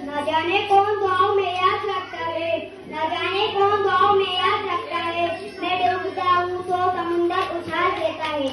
न जाने कौन गाँव में याद रखता है, न जाने कौन गाँव में याद रखता है। मैं डूबता हूँ तो समुंदर उछाल देता है।